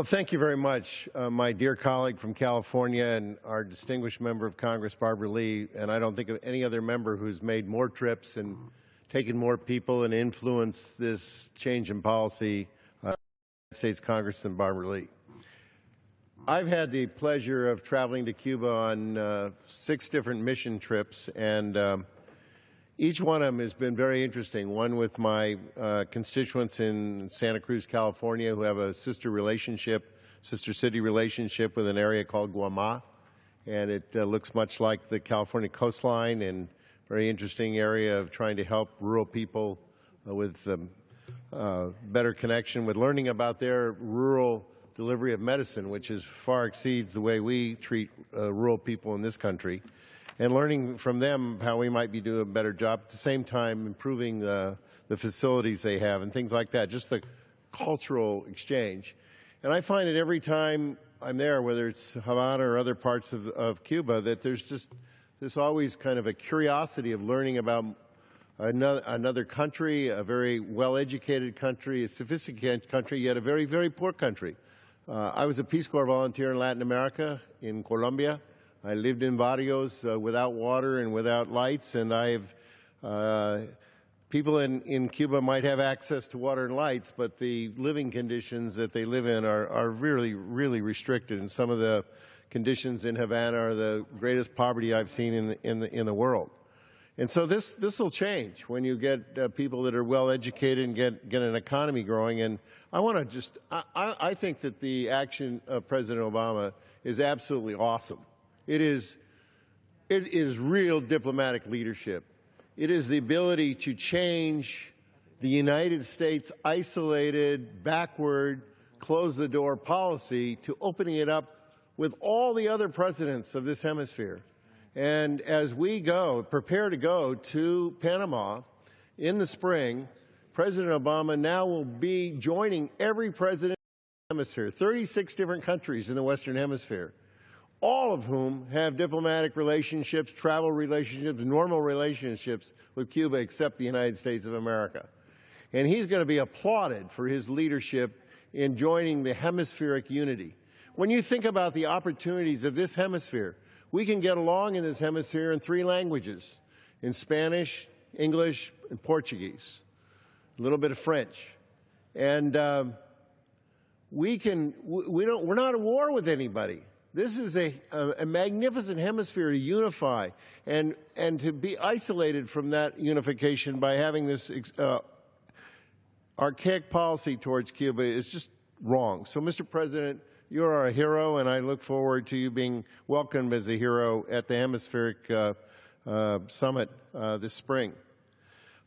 Well, thank you very much, my dear colleague from California and our distinguished member of Congress, Barbara Lee. And I don't think of any other member who's made more trips and taken more people and influenced this change in policy in the United States Congress than Barbara Lee. I've had the pleasure of traveling to Cuba on 6 different mission trips, and each one of them has been very interesting. One with my constituents in Santa Cruz, California, who have a sister city relationship with an area called Guamá, and it looks much like the California coastline, and very interesting area of trying to help rural people with better connection with learning about their rural delivery of medicine, which far exceeds the way we treat rural people in this country, and learning from them how we might be doing a better job, at the same time improving the facilities they have and things like that, just the cultural exchange. And I find that every time I'm there, whether it's Havana or other parts of Cuba, that there's always kind of a curiosity of learning about another country, a very well-educated country, a sophisticated country, yet a very, very poor country. I was a Peace Corps volunteer in Latin America, in Colombia. I lived in barrios without water and without lights, and people in Cuba might have access to water and lights, but the living conditions that they live in are really, really restricted, and some of the conditions in Havana are the greatest poverty I've seen in the world. And so this will change when you get people that are well educated and get an economy growing. And I think that the action of President Obama is absolutely awesome. It is real diplomatic leadership. It is the ability to change the United States isolated, backward, close the door policy to opening it up with all the other presidents of this hemisphere. And as we prepare to go to Panama in the spring, President Obama now will be joining every president in the hemisphere, 36 different countries in the Western Hemisphere, all of whom have diplomatic relationships, travel relationships, normal relationships with Cuba, except the United States of America. And he's going to be applauded for his leadership in joining the hemispheric unity. When you think about the opportunities of this hemisphere, we can get along in this hemisphere in 3 languages, in Spanish, English, and Portuguese, a little bit of French. And we're not at war with anybody. This is a magnificent hemisphere to unify, and to be isolated from that unification by having this archaic policy towards Cuba is just wrong. So, Mr. President, you are a hero, and I look forward to you being welcomed as a hero at the Hemispheric Summit this spring.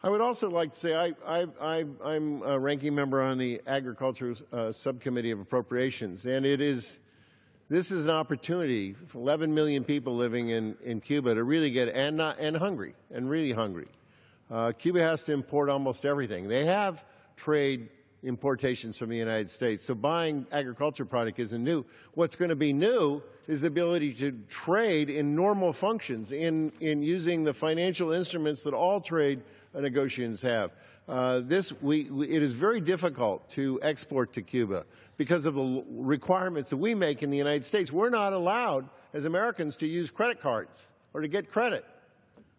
I would also like to say I'm a ranking member on the Agriculture Subcommittee of Appropriations, and this is an opportunity for 11 million people living in Cuba to really get, and hungry, and really hungry. Cuba has to import almost everything. They have trade importations from the United States, so buying agriculture product isn't new. What's going to be new is the ability to trade in normal functions, in using the financial instruments that all trade negotiations have. It is very difficult to export to Cuba because of the requirements that we make in the United States. We're not allowed, as Americans, to use credit cards or to get credit.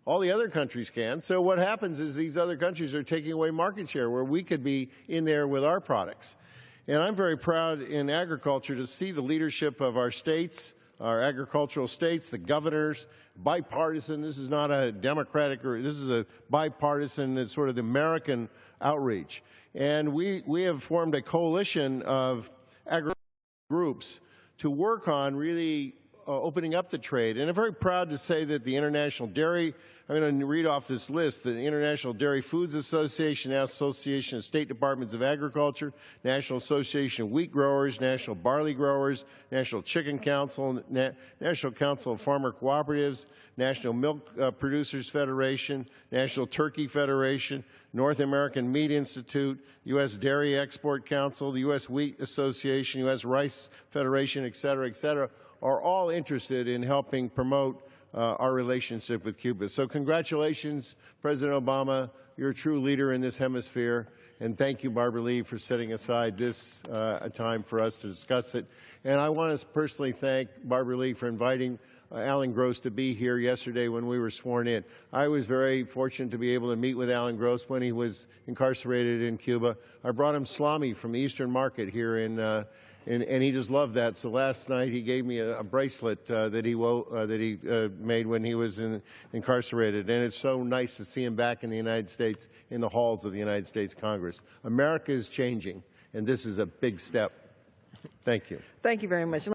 All the other countries can. So what happens is these other countries are taking away market share where we could be in there with our products. And I'm very proud in agriculture to see the leadership of our states, our agricultural states, the governors, bipartisan. This is not a Democratic, this is a bipartisan, it's sort of the American outreach. And we have formed a coalition of agricultural groups to work on really opening up the trade. And I'm very proud to say that the International Dairy, I'm going to read off this list, the International Dairy Foods Association, National Association of State Departments of Agriculture, National Association of Wheat Growers, National Barley Growers, National Chicken Council, National Council of Farmer Cooperatives, National Milk Producers Federation, National Turkey Federation, North American Meat Institute, U.S. Dairy Export Council, the U.S. Wheat Association, U.S. Rice Federation, et cetera, are all interested in helping promote our relationship with Cuba. So congratulations, President Obama. You're a true leader in this hemisphere. And thank you, Barbara Lee, for setting aside this time for us to discuss it. And I want to personally thank Barbara Lee for inviting Alan Gross to be here yesterday when we were sworn in. I was very fortunate to be able to meet with Alan Gross when he was incarcerated in Cuba. I brought him salami from the Eastern Market here and he just loved that. So last night he gave me a bracelet that he made when he was incarcerated. And it's so nice to see him back in the United States, in the halls of the United States Congress. America is changing, and this is a big step. Thank you. Thank you very much.